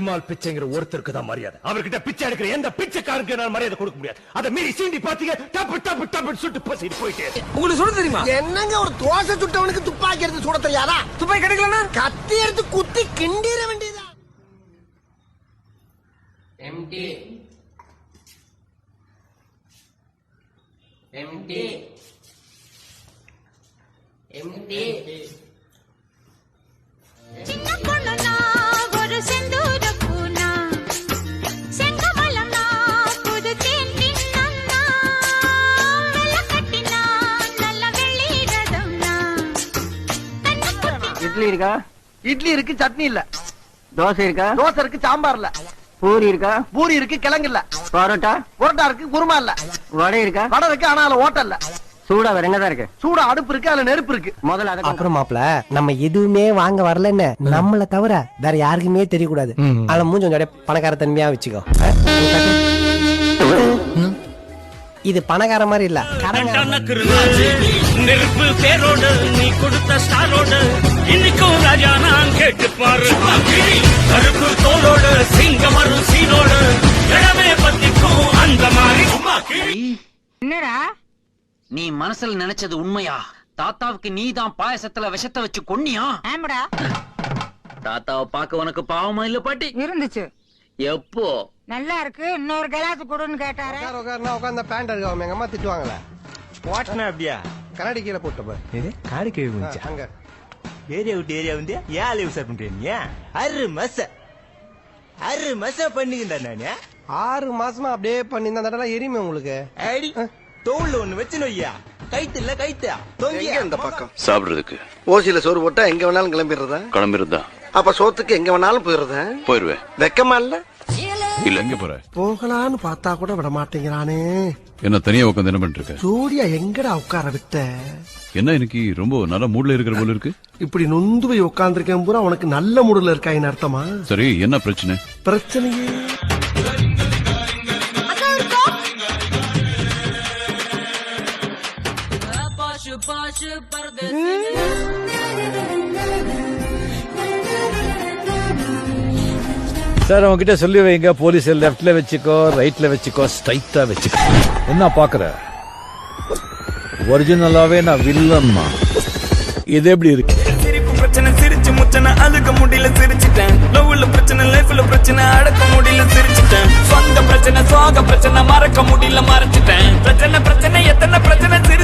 பெருமாள் பிச்சைங்கிற ஒருத்தருக்கு தான் மரியாதை. அவர்கிட்ட பிச்சை எடுக்கிற எந்த பிச்சைக்காரருக்கு நான் மரியாதை கொடுக்க முடியாது. அதை மீறி சீண்டி பாத்தீங்க டப்பு டப்பு டப்பு சுட்டு பசிட்டு போயிட்டே. உங்களுக்கு சுட தெரியுமா? என்னங்க ஒரு தோசை சுட்டவனுக்கு துப்பாக்கி எடுத்து சுட தெரியாதா? துப்பாக்கி கிடைக்கலனா கத்தி எடுத்து குத்தி கிண்டிர வேண்டியதா. எம்டி எம்டி எம்டி சின்ன பொண்ணுனா ஒரு செந்தூர பூனா செங்கமலம்னா புது தேன்னின்னா வெள்ள கட்டினா நல்ல வெள்ளி ரதம்னா இட்லி இருக்கா? இட்லி இருக்கு, சட்னி இல்ல. தோசை இருக்கா? தோசை இருக்கு, சாம்பார் இல்ல. பூரி இருக்கா? பூரி இருக்கு, கிழங்கு இல்ல. பரோட்டா? புரோட்டா இருக்கு, குருமா இல்ல. வடை இருக்கா? வடை இருக்கு, ஆனா அதுல ஓட்டல் இல்ல. சூடா வேற என்னதான் இருக்கு? சூடா அடுப்பு இருக்கு, அதுல நெருப்பு இருக்கு. முதல்ல அப்புறம் மாப்ள நம்ம எதுவுமே வாங்க வரலன்னு நம்மள தவிர வேற யாருக்குமே தெரியக்கூடாது. அதுல மூஞ்சி கொஞ்சம் பணக்கார தன்மையா வச்சுக்கோ. இது பணக்கார மாதிரி இல்ல, நெருப்பு பேரோடு நீ கொடுத்த ஸ்டாரோடு இன்னைக்கும் ராஜா நான் கேட்டு பாரு. கருப்பு தோலோடு சிங்கமரும் சீனோடு இடமே பத்திக்கும் அந்த மாதிரி. என்னடா நீ மனசுல நினைச்சது உண்மையா? தாத்தாவுக்கு நீ தான் பாயசத்துல விஷத்தை வச்சு கொன்னியா? ஆமாடா. தாத்தாவை பார்க்க உனக்கு பாவமா இல்ல பாட்டி? இருந்துச்சு. எப்போ? நல்லா இருக்கு, இன்னொரு கிளாஸ் கொடுன்னு கேட்டாரு. உட்கார்ந்த பேண்ட் அழுகாம எங்க அம்மா திட்டுவாங்களே. வாட்னா அப்படியா? கண்ணாடி கீழே போட்டப்ப இது காடு கேவி வந்துச்சு. அங்க ஏரியா விட்டு ஏரியா வந்து ஏன் லீவ் சார் பண்றீங்க? அரு மச பண்ணிக்கிட்டா நானு 6 மாசமா அப்படியே பண்ணி இந்த தடவை எரியுமே உங்களுக்கு. ஐடி தோல்ல ஒண்ணு வச்சு நோய்யா. கைத்து இல்ல கைத்து தொங்கியா இந்த பக்கம் சாப்பிடுறதுக்கு ஓசியில சோறு போட்டா எங்க வேணாலும் கிளம்பிடுறதா? கிளம்பிருந்தா அப்ப சோத்துக்கு எங்க வேணாலும் போயிடுறதா? போயிருவேன். வெக்கமா இல்ல? இல்ல எங்க போற? போகலான்னு பார்த்தா கூட விட மாட்டேங்கிறானே. என்ன தனியா உட்காந்து என்ன பண்ணிட்டு இருக்க? ஜோடியா எங்கடா உட்கார விட்ட? என்ன இன்னைக்கு ரொம்ப நல்ல மூட்ல இருக்கிற போல இருக்கு. இப்படி நொந்து போய் உட்கார்ந்துருக்கேன் பூரா உனக்கு நல்ல மூடுல இருக்காயின்னு அர்த்தமா? சரி என்ன பிரச்சனை? பிரச்சனையே சார் அவங்ககிட்ட சொல்லி வைங்க, போலீஸ் லெப்ட்ல வச்சுக்கோ, ரைட்ல வச்சுக்கோ, ஸ்ட்ரைட்டா வச்சுக்கோ. என்ன பாக்குற? ஒரிஜினலாவே நான் வில்லன்மா. இது எப்படி இருக்கு? சிரிப்பு பிரச்சனை சிரிச்சு முச்சனை அழுக முடியல சிரிச்சுட்டேன். லவ்ல பிரச்சனை லைஃப்ல பிரச்சனை அடக்க முடியல சிரிச்சுட்டேன். சொந்த பிரச்சனை சோக பிரச்சனை மறக்க முடியல மறைச்சிட்டேன். பிரச்சனை பிரச்சனை எத்தனை பிரச்சனை சிரி